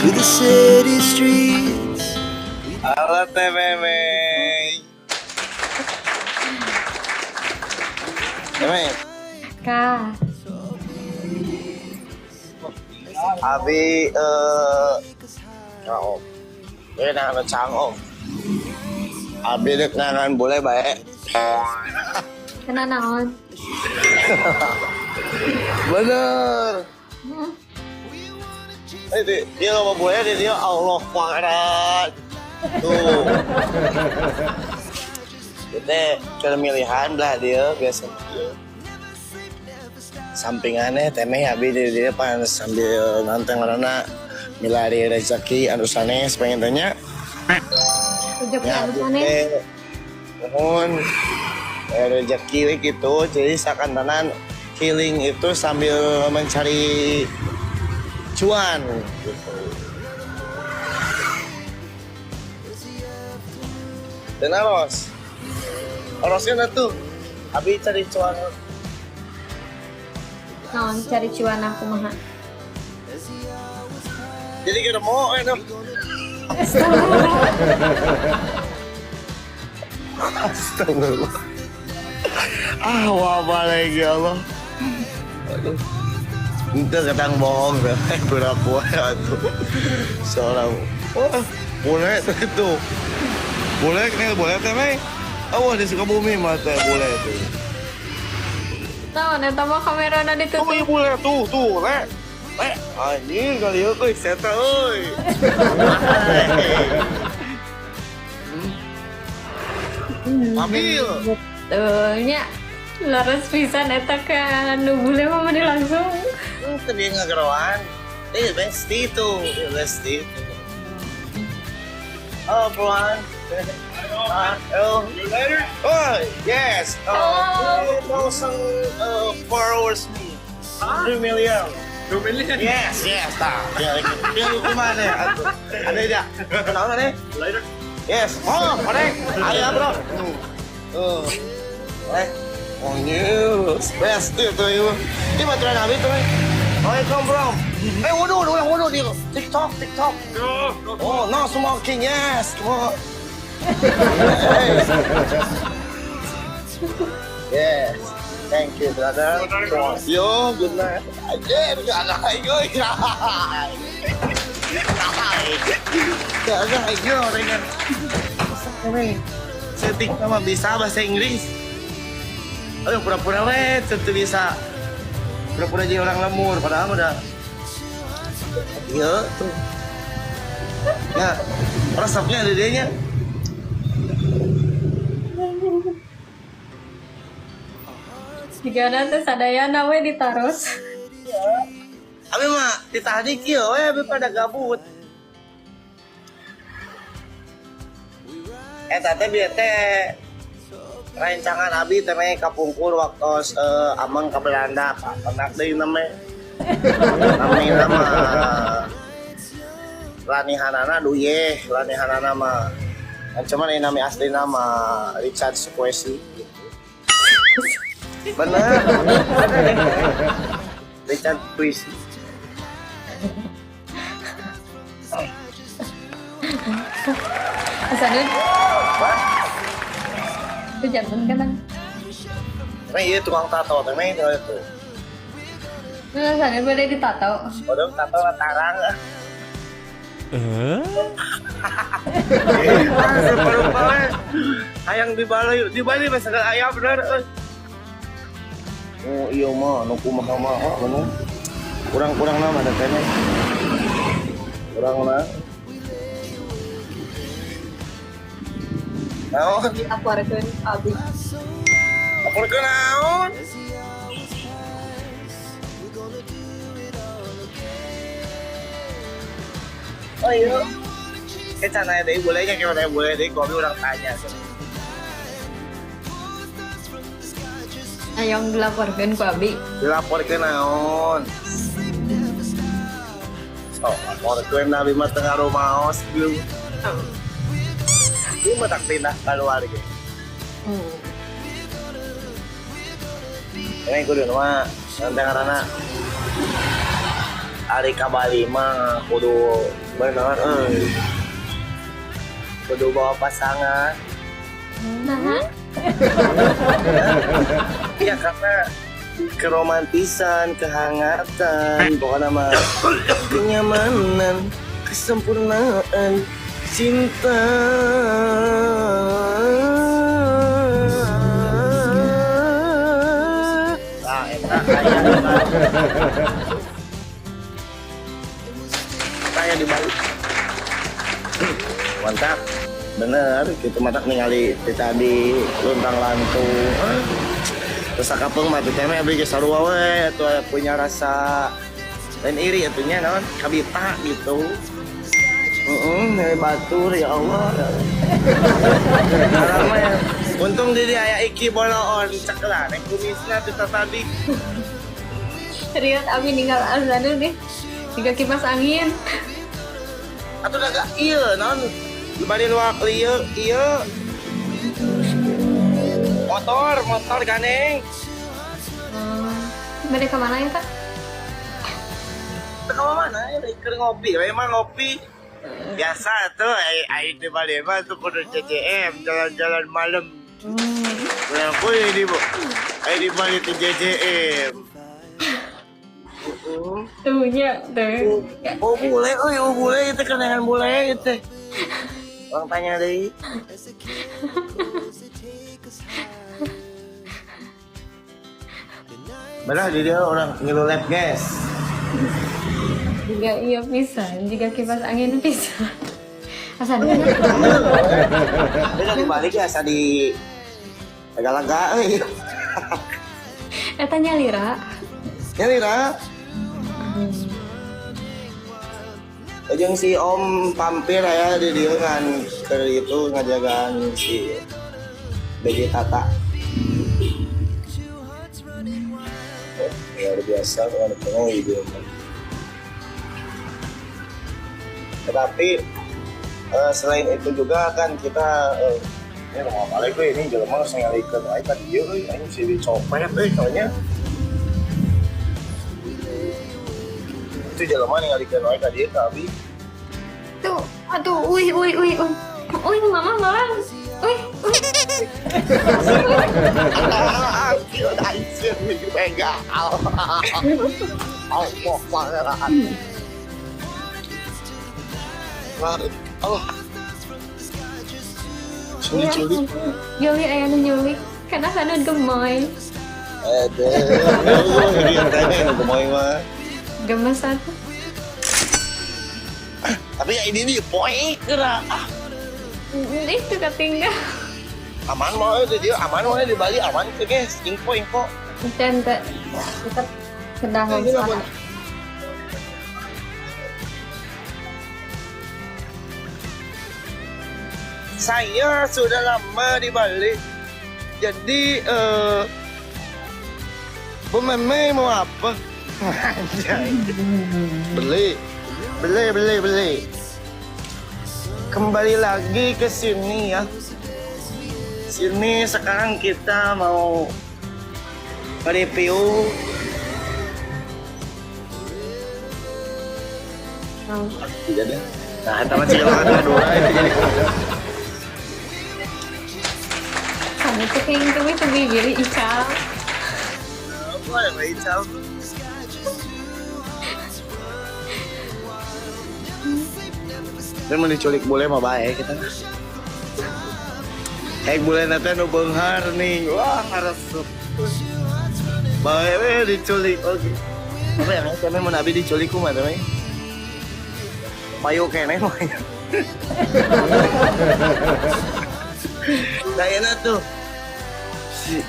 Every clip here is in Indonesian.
to the city streets. Halo Teh Memeng. Memeng, Kak, abi om. Ini nak cang om. Abi dek nangan boleh baik. kena naon? Bener. Dia nggak mau boleh dia Allah Akbar. Tuh. Kita pemilihan belah dia biasa. Sampingannya temeh abi dia pan sambil nanteng karena milari rezeki anu sanes pengen tanya. Rezeki Ya, anu sanes. mohon rezeki gitu. Jadi seakan-akan healing itu sambil mencari cuan gitu. Dan Arosnya tuh abi cari cuan. Naon cari cuan aku mah. Jadi kita mau dong. Astagfirullah. Wabah lagi ya Allah. Aduh. Itu kadang bohong deh. Berapa tuh seorang. Wah, boleh tuh. Boleh teh Mei. Awah di Sukabumi mah teh boleh tuh. Naon eta mah kamerana Oh ditutup. iya boleh tuh, le. Anjing kali euy seta euy. Mobil. Betulnya laras pisan eta ka nu bule mah meni langsung. Tadi ngageroan. Besti tuh, besti. Oh, Brian. Oh, oh, yes. You know some followers me. 3 million. 2 million. Yes, tak. Dia gimana ya? Ada tidak? Tahu nih? Later. Yes. Oh, ada. Ayo, bro. Oh, news. Best itu. Ini baturan habis tuh. Oh, come from. Waduh dia. TikTok. Oh, no smoking. Yes. Come on. Yes. Thank you, brother. Yo, good night. Anjir, gak ada ayo. Gak ada ayo, dengan. Setik nama bisa bahasa Inggris. Aduh, pura-pura weh, tentu bisa. Pura-pura jadi orang lemur, padahal udah. Iya, tuh. Nah, resepnya ada dianya. Jika nanti sadayana we ditaros. Abi mah ditahdi kieu we abi pada gabut. Eta teh bieu teh rancangan abi teh meh kapungkur waktu amang ka Belanda, pernah deui na meh. Nama lanihanana duye, lanihanana mah. Cuman ini nama asli nama Richard Sukwesi. Bener. Richard Sukwesi. Asadun, Wah, itu jantan kan? nah iya tukang tato, tapi itu. Nah, asadun boleh ditato. Udah tato tarang. Hayang di Bali mah segala ayam bener. Oh iya mah, nu kumaha bener. Kurang nama ada kayaknya. Kurang na. Naon? Aku arekeun abi. Apa ke naon? Oh iya. Cana deh bolehnya gimana boleh deh, kami orang tanya. Ayong dilaporkeun ku abi. Dilapor ke naon? So, lapor ke nabi mah tengah rumaos belum. Ini mah tak pindah keluarga. Ini kudu mah nanti karena hari ka Bali mah kudu Benar, kudu bawa pasangan. Nah, Ya karena keromantisan, kehangatan, pokoknya mah kenyamanan, kesempurnaan cinta. Nah, enak kayak di Bali. Mantap. Bener, gitu matak ningali tadi luntang lantung. Terus kapeng mah teh mah abdi geus sarua we atuh punya rasa lain iri atunya naon kabita gitu. Dari batur ya Allah. Karena ya. Untung di dia aya iki boloon cakela nek kumisna teh tadi. Riot abi ninggal azan deh. Tiga kipas angin. Atuh da gak ieu naon dibanding luak lieu ieu. Motor ganeng. Bade ke mana ya kak? Ke mana ya? Keur ngopi, emang ngopi. Biasa tuh, ai di Bali mah tuh kudu CCM, jalan-jalan malam. Aku di ai di Bali tuh JJM. Tuhnya tuh. Oh bule itu kenangan bule itu. Orang tanya deh. Benar di dia orang ngilu lab guys. Juga iya pisan, juga kipas angin pisan. Asal dia dibalik ya asa di lega-lega euy. eta nyalira. Nyalira. Jeung si Om Pampir aya di dieu kan keur itu ngajagaan si BG Tata. Luar biasa kan itu. Tetapi selain itu juga kan kita ini mau balik ini jelema geus ngalikeun wae ka dieu euy anu si dicopet euy soalnya. Itu jelema ngalikeun wae ka dieu ka abi. Tuh, aduh, uy, mama malah. Uy. Juli aya nu nyulik, kana sana gemoy. Gemoy mah. Gemes satu. Tapi ya ini poin kira. Itu ketinggal. Aman mau itu dia aman mau di Bali aman tuh guys. Info. Dan tetap kedahan sana. Saya sudah lama di Bali. Jadi pememe mau apa? Beli. Kembali lagi ke sini ya. Sini sekarang kita mau review jadi. Nah, teman sih kalau kedua itu jadi. Kamu tuh kayak kami tuh bibir Ical. Apa ya Ical? Dan mau diculik boleh mah bae kita. Boleh nanti nu beunghar nih. Wah, hareup. Bae we diculik oke. Apa yang kami mun abi diculik kumaha teh? Payu keneh mah. Nah, enak tuh.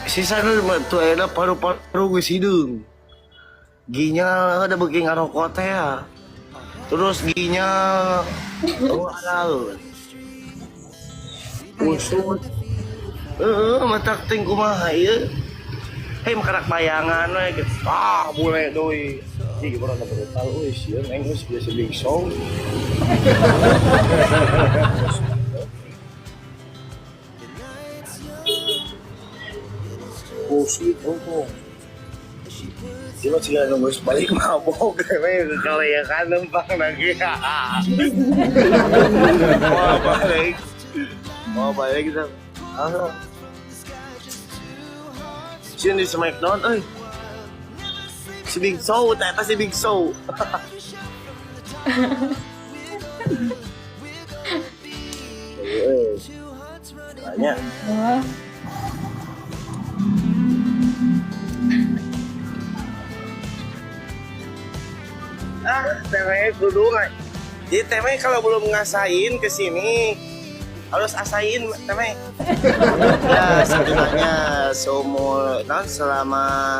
Si Sanul tuh enak paru-paru geus hideung. Ginya ada beuki ngarokok teh ya. Terus ginya halal. Usut. Matak ting kumaha ieu? Hei makarak bayangan we gitu. Bule deui. Ji gimana da brutal euy sieun aing geus biasa big song. Usut Cuma sih nunggu balik mabok, kayaknya kalau ya kan numpang lagi. Mau balik kita. Sini di Smackdown, si Big Show, ternyata si Big Show. Banyak. Temanya kudu nggak. Jadi temanya kalau belum ngasain kesini harus asain temanya. Ya setidaknya seumur selama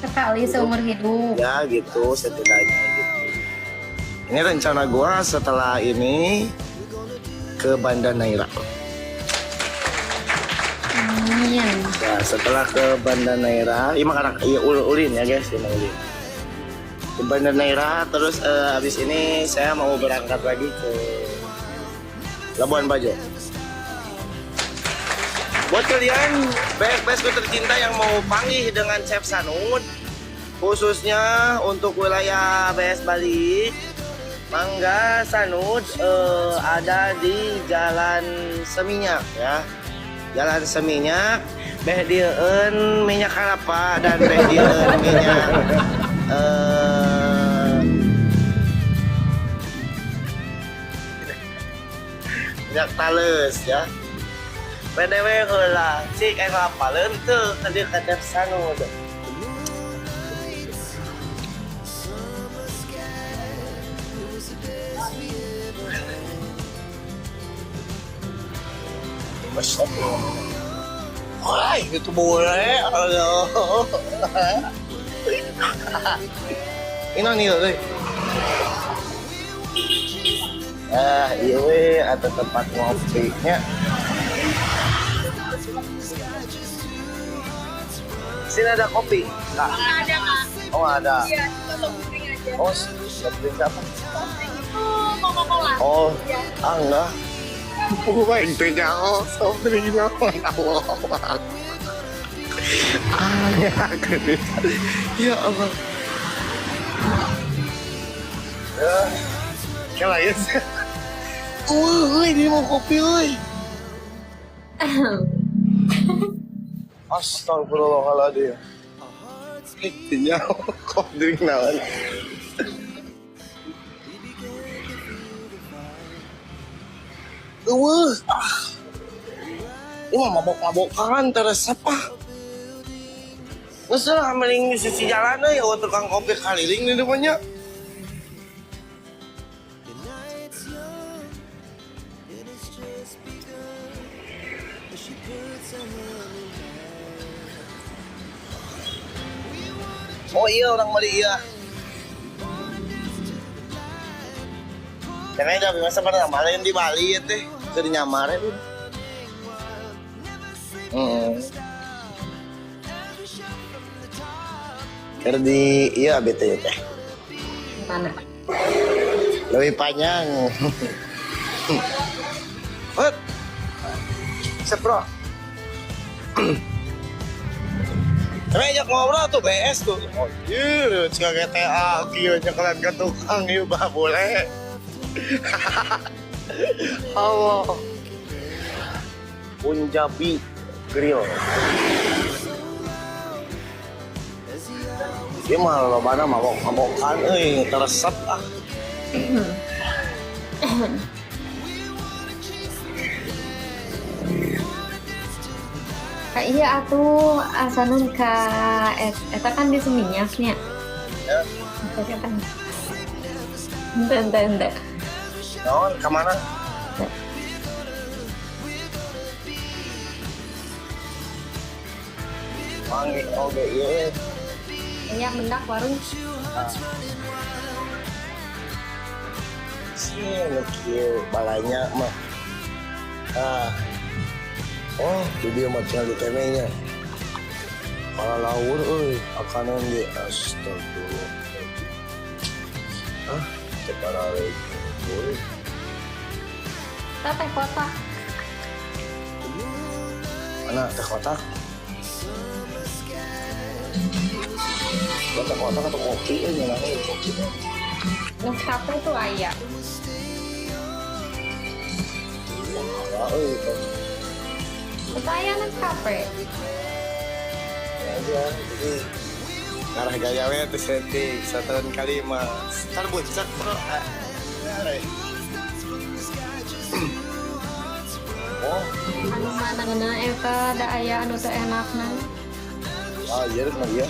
Sekali seumur hidup. ya gitu setidaknya gitu. Ini rencana gua setelah ini ke Banda Neira. Iya. Ya setelah ke Banda Neira, iya ulin ya guys, ini ulin. Ke Banda Neira, terus habis ini saya mau berangkat lagi ke Labuan Bajo. Buat kalian BSku tercinta yang mau panggil dengan Chef Sanud, khususnya untuk wilayah BS Bali, Mangga Sanud ada di Jalan Seminyak ya. Jalan Seminyak, beh dieun minyak kelapa dan beh dieun minyak minyak tales ya. PDW heula cik kelapa leunteu tadi ka Chef Sanud. Wah, itu boleh. Halo. Ini nih, deh. Iya weh, ada tempat ngopinya. Sini ada kopi? Nggak ada, Kak. Oh, ada. Iya, kita soft drink aja. Oh, soft drink apa? Soft drink itu Coca-Cola. Oh, Iya. enggak. Intinya soft drink apa? Ya Allah. Kala ya. Ini mau kopi, woi. Astagfirullahaladzim. Intinya soft drink naon. Ini mah mabok-mabokan terus apa? Masalah mending di sisi jalan ya tukang kopi keliling di depannya. Oh iya orang Bali iya. Karena udah biasa pada ngamarin di Bali ya teh, jadi nyamarin. Karena di iya bete ya teh. Mana? Lebih panjang. What? Sepro. Tapi ajak ngobrol tuh BS tuh. Oh iya, cika GTA, kira nyekalan ke tukang yuk bah boleh. Allah. Punjabi Grill. Dia mah lo mana mabok-mabokan, teresep ah. Kak iya atuh asanan ka eta kan di Seminyaknya. Ya, Eta kan. Ente. naon kemana? Panggil oke iya. Iya mendak warung. Sini kieu balanya mah. Oh, jadi macam di temenya. Para laur akanan di astagfirullah. Kepala laur. Teh kotak. Mana teh kotak? Kotak-kotak atau kopi aja namanya kopi. Nescafe itu ayah. Saya Nescafe. Aja, jadi arah gayanya tuh setting 1 tahun kali mas. Terbuncak bro. Oh, Anu mana eta ada ayah anu teu enakna. iya mah iya.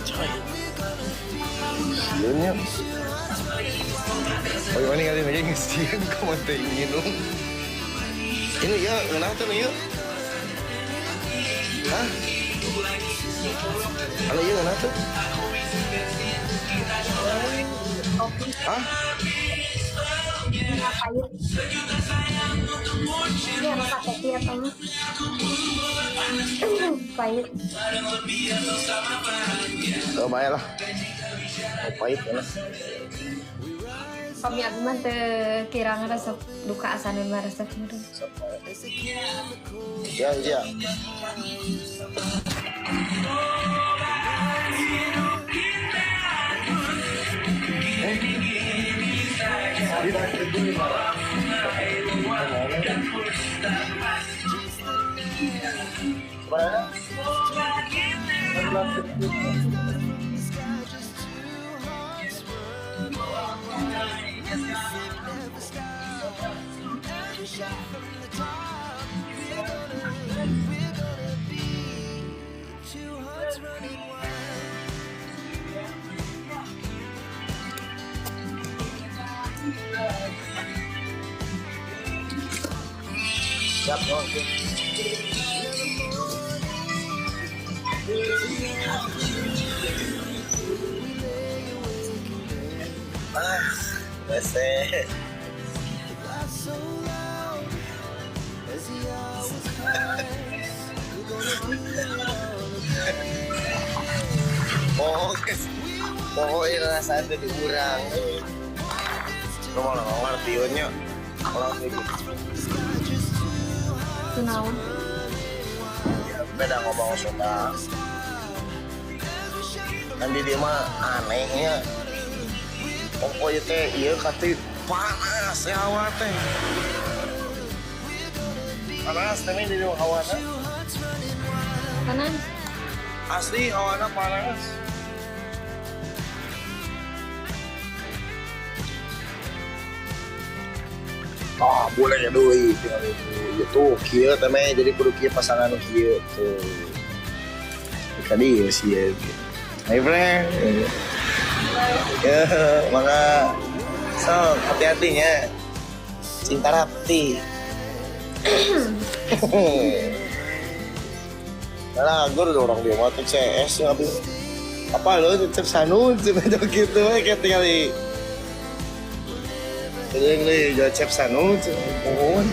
Coy. Siunnya. Oh, ini kali lagi ngesian kamu teh minum. Ini ya, kenapa tuh ya? Hah? Halo iya kenapa tuh? Hah? Iya, rasa kopi atau mah? Pahit. Oh, baik lah. Oh, pahit ya lah. Kami aku mah teu kirang resep duka asaneun mah resep meureun. Ya, iya. Siap, oke. Bese. Pokoknya rasanya tadi kurang. Lu mau ngerti nya? Kalau gitu. Kunaon? Beda ngomong sudah. Nanti dia mah anehnya. Pokoknya teh iya kata panas ya hawa teh. Panas teh di hawana. Panas. Asli hawana panas. Ah, boleh ya doi tinggal itu kieu teh mah jadi kudu kieu pasangan kieu tuh. Tadi sih ya. Hai friend. Ya, mangga. So, hati-hatinya. Cinta Rapti. Nah, gue udah orang dia mau CS ngapain? Apa lo cep sanu cep gitu kayak tinggal di. Jadi nih jual cep sanu cep pohon.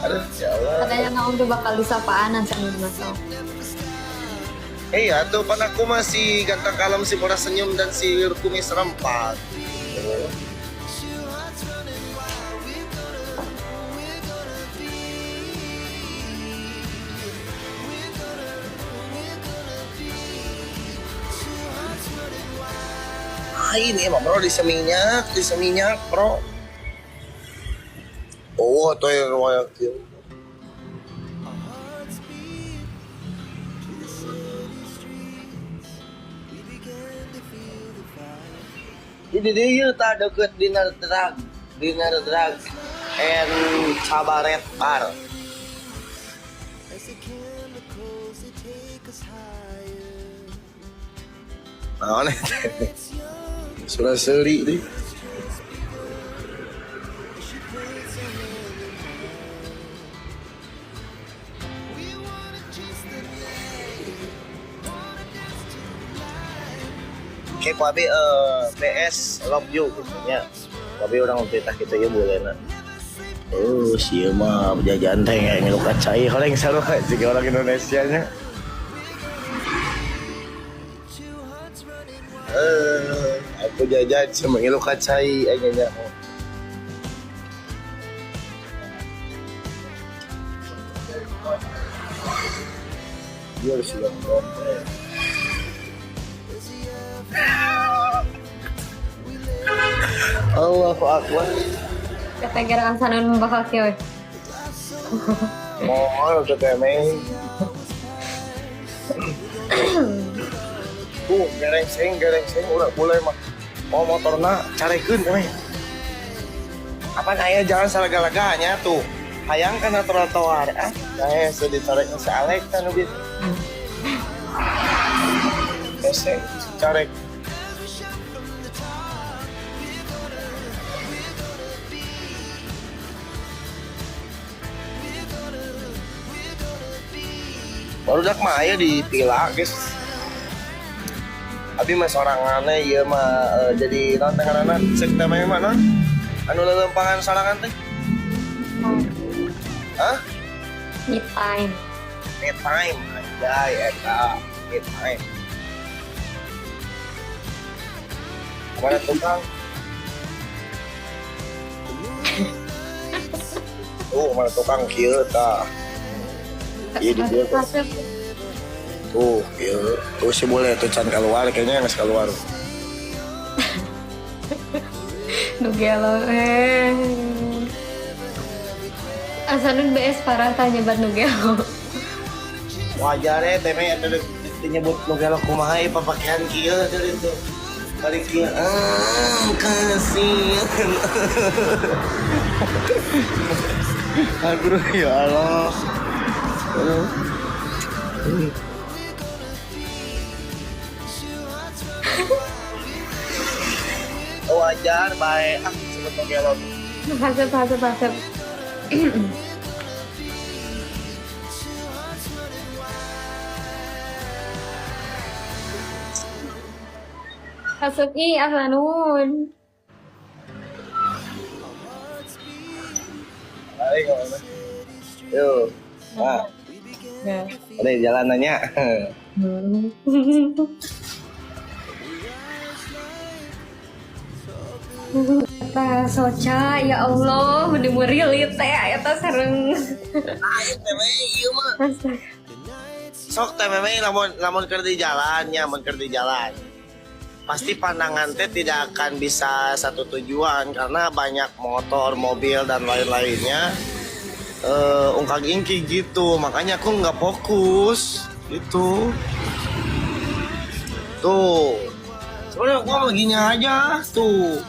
Aduh, ya Allah. Katanya naon tuh bakal disapaanan sama masuk. Iya tuh pan aku masih ganteng kalem si murah senyum dan si kumis rempat. Ah ini emang bro di seminyak bro. Oh tuh yang royal kill. Jadi dia tak deket dinner drug and cabaret bar. Nah, sudah seri deh. Kayak papi PS love you gitu nya. Tapi orang cerita kita ya boleh na. Oh sih mah jajan teh kayak ngilu kacai kalau yang seru jika orang Indonesia nya. Aku jajan sama ngilu kacai aja nya. Dia sudah ngomong. Allahu Akbar. Kata gara Sanun membakal kieu. Mau udah temeng. Gerengseng udah boleh mah. Mau motorna carekeun we. Apa aya jalan salaga-laganya tuh. Hayang kana trotoar saya sedih carek si Alek kan ubit. Ese carek. Baru dak mah aya di Pila guys. Abi mah sorangannya ieu mah jadi naon teh ngaranna ceuk teh mah naon? Anu lelempangan sorangan teh. Hah? Me time. Me time anjay eta me time. Mana tukang? Mana tukang kieu tah. Iya di dia tuh, iya, tuh sih boleh tuh can keluar, kayaknya nggak keluar. Nugelo Asanun BS parah tanya ban Nugelo. Wajar ya, tapi ada disebut nugelo kumaha ieu papakean kieu tadi itu. Balik kieu, kasihan. Aduh ya Allah. Wajar baik sebut nugelo. Hasep. Hasep Asanun. Baik mana? Yuk. Nah. Ada jalanannya. Eta soca ya Allah bener rilit teh eta sareng. Ayo teh ieu mah. Sok teh lamun keur di jalan nya, mun keur di jalan. Pasti pandangan teh tidak akan bisa satu tujuan karena banyak motor, mobil dan lain-lainnya. Ungkag-ingkig gitu, makanya aku nggak fokus gitu. Tuh, sebenarnya aku begini aja tuh.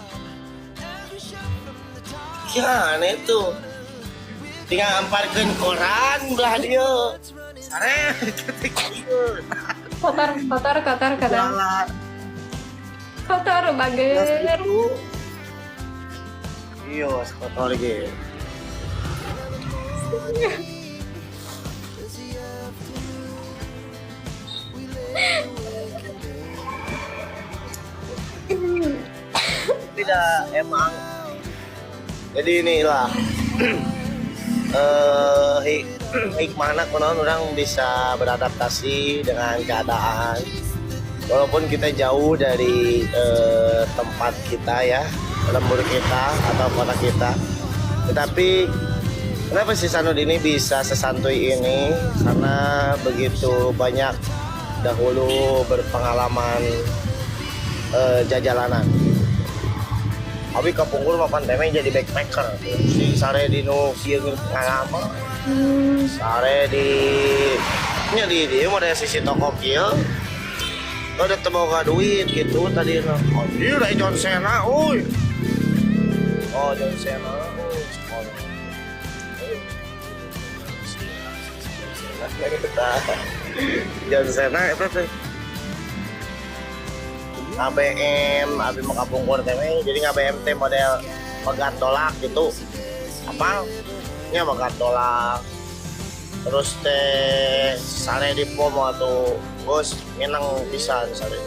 Ya aneh tuh, tinggal amparkeun koran belah dia. Sare, Kotor kata. jalan. Kotor bager. Iya, kotor gitu. Tidak emang. Jadi inilah hikmahna kunaon orang bisa beradaptasi dengan keadaan. Walaupun kita jauh dari tempat kita ya, lembur kita atau kota kita. Tetapi kenapa si Sanud ini bisa sesantuy ini? Karena begitu banyak dahulu berpengalaman jajalanan. Abi kapungkur mapan temeng jadi backpacker. Si sare di nu kieu pengalaman. Sare di nya di dieu mah ada sisi toko kieu. Udah teboga duit gitu tadi na. Oh, dia udah John Cena, uy. Oh, John Cena. John Cena apa sih? ABM, abi mau kapungkur teh, jadi ABM teh model pegat tolak gitu. Apa? Nya pegat tolak. Terus teh sare di pom atau bos menang pisan sare.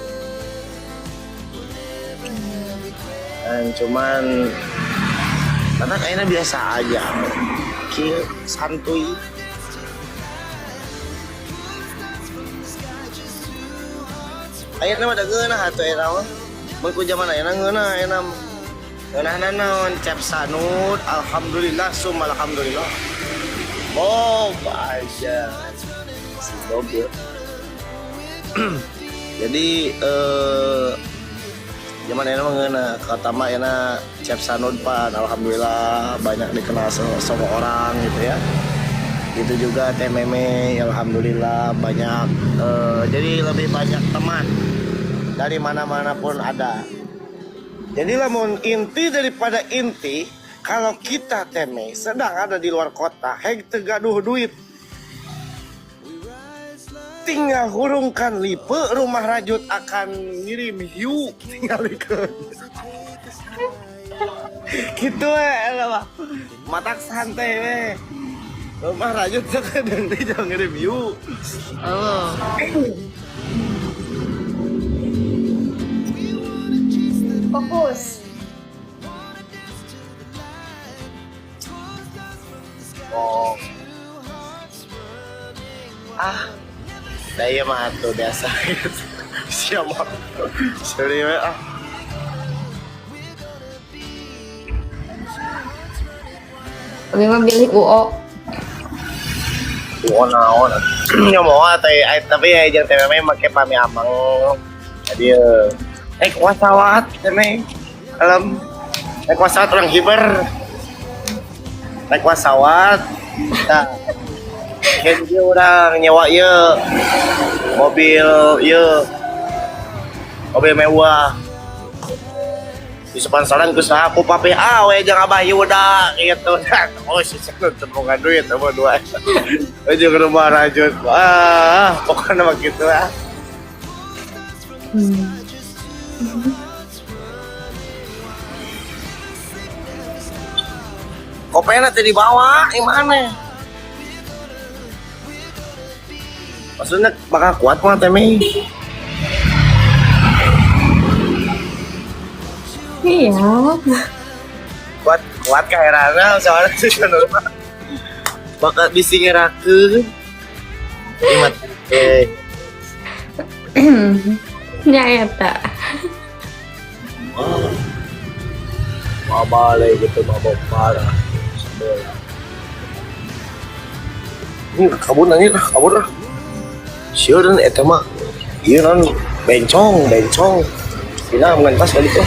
Dan cuman karena kayaknya biasa aja. Kieu santuy. Akhirnya mah da ngeunah atuh eta mah. Mun ku zaman ayeuna ngeunah naon cep Sanud, alhamdulillah summa alhamdulillah. Bob aja si Bob ya. Jadi zaman ini mengenai kata mak yana Chef Sanud pan, alhamdulillah banyak dikenal sama orang gitu ya. Itu juga Teh Meme, alhamdulillah banyak. Jadi lebih banyak teman dari mana-mana pun ada. Jadi lamun inti daripada inti, kalau kita Teme sedang ada di luar kota, heg tegaduh duit, tinggal hurungkan lipe, rumah rajut akan ngirim hiu, tinggal ikut. Gitu lah, matak santai weh. Rumah rajut kadang jangan ngirim hiu. Oh. Fokus. Oh. Saya mah tuh biasa. Siapa? Serius ah. Kami memilih UO. Naon. Nya mau tapi ya jeung teh meme make pami amang. Jadi wasawat teh alam wasawat orang hiber. Wasawat. Nah. Kan dia orang nyewa ieu mobil mewah. Disponsoran ku saha ku papi we jeung abah ieu udah gitu. Oh si Sanud tepungan duit sama dua. Jeung rumah rajut. Pokoknya mah gitu lah. Kopena teh dibawa gimana? Maksudnya bakal kuat mah teh Mei. Iya. Kuat kaherana soalnya si Sanud mah bakal bisi ngerakeun. Imat Nya eta. Mabale gitu mabok parah. Kabur lah. Sieun eta mah. Ieu non bencong. Dina mengentas kali itu.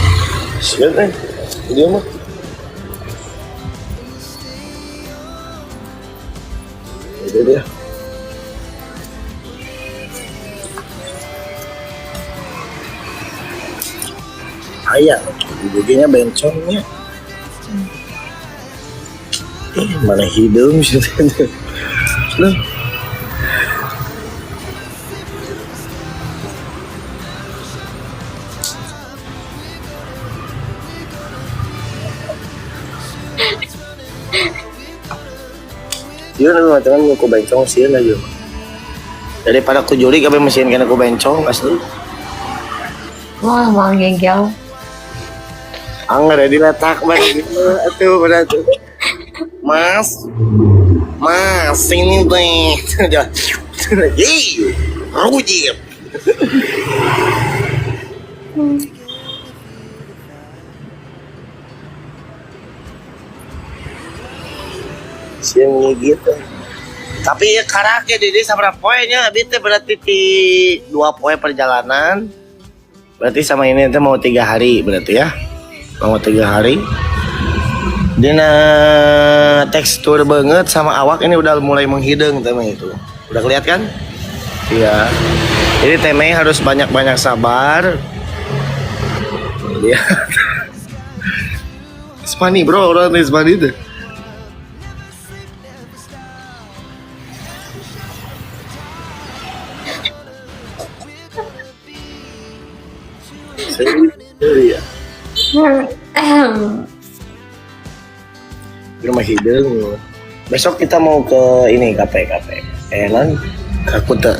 Sieun dia mah. Itu dia. Ayah, giginya bencongnya. Mana hidung sih? Loh. Dia namanya macam ku bencong sih lagi. Daripada ku juri kabe mesin kena ku bencong asli. Wah, mang gengkel. Angger diletak banget atuh pada tuh. Mas, sini teh. Hei, rujit. Siang gitu. Tapi ya karake Dede sabaraha poenya abi teh berarti di 2 poe perjalanan. Berarti sama ini teh mau 3 hari berarti ya. Mau 3 hari. Dina tekstur banget sama awak ini udah mulai menghidung Teme itu. Udah kelihatan kan? Iya. Jadi Teme harus banyak-banyak sabar. Lihat. Spani bro, orang Spani itu. Iya. Di rumah hidung. Besok kita mau ke ini kafe. Elan kuta.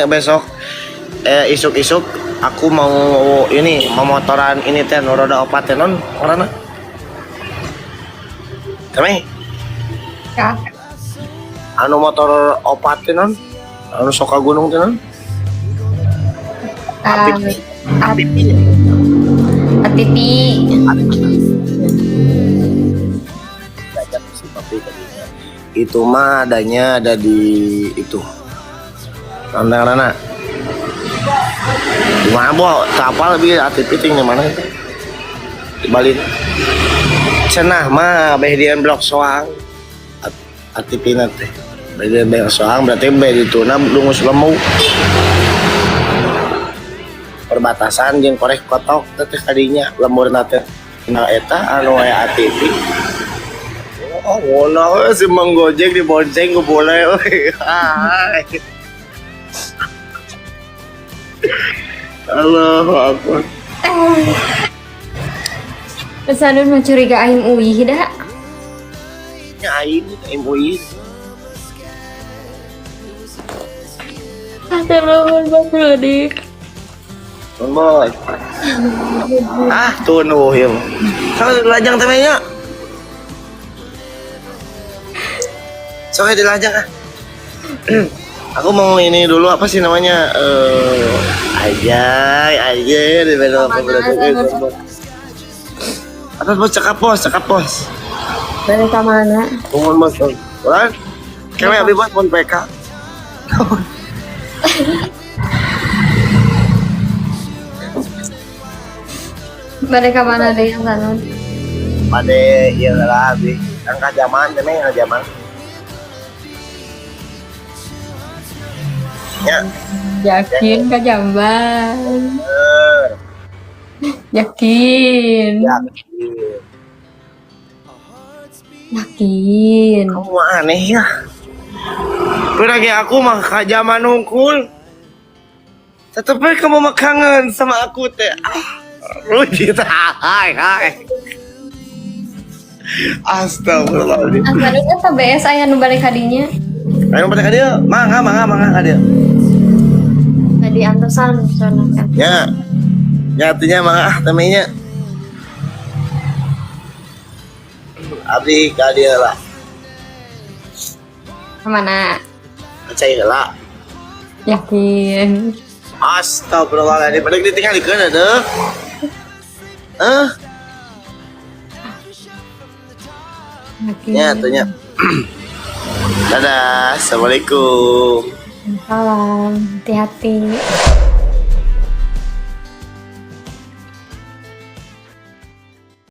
Besok isuk aku mau ini memotoran ini teh roda 4 teh non orangna. Teme? Ya. Anu motor 4 teh non. Anu soka gunung teh non. Atipi. Diajak si papi tadi. Itu mah adanya ada di itu. Rana. Di mana boh? Kapal lebih ATP ting di mana itu? Di Bali. Cenah mah behdian blok soang. ATP nanti. Behdian blok soang berarti beh itu na lungus lemu. Perbatasan jeung korek kotok teh kadinya lemur nate. Nah eta anu aya ATP. Oh, ngono si Mang Gojek di bonceng gue boleh. Allahu Akbar. Pesanun mah curiga aing uih dah. Ya aing UI. Astagfirullahaladzim. Boy. Tuh nuh ya. Kalau dilajang temenya. Soalnya dilajang ah. Aku mau ini dulu apa sih namanya? Aja di bawah apa bos cekap bos. Dari ke mana? Mohon bos. Kan? Kami abi bos pun PK. Balik ke mana deh yang sanun? Pada iya lah abi. Angka zaman temenya zaman. Ya. Yakin ke jamban. Yakin. Kamu aneh ya. Berarti aku mah kajaman nungkul. Tetapi kamu mah kangen sama aku teh. Rujit hai. Astagfirullahaladzim. Asalnya eta BS aya nu balik kadinya. Ayo pada dia, mangga ka dia. Tadi antosan soalnya kan. Ya. Nyatinya mangga temenya. Abdi ka dia lah. Kemana? Cai heula. Yakin. Astagfirullahaladzim. Pada ditinggalikeun deh. Yakin. Ya, tanya. Dadah, assalamualaikum. Salam, hati-hati.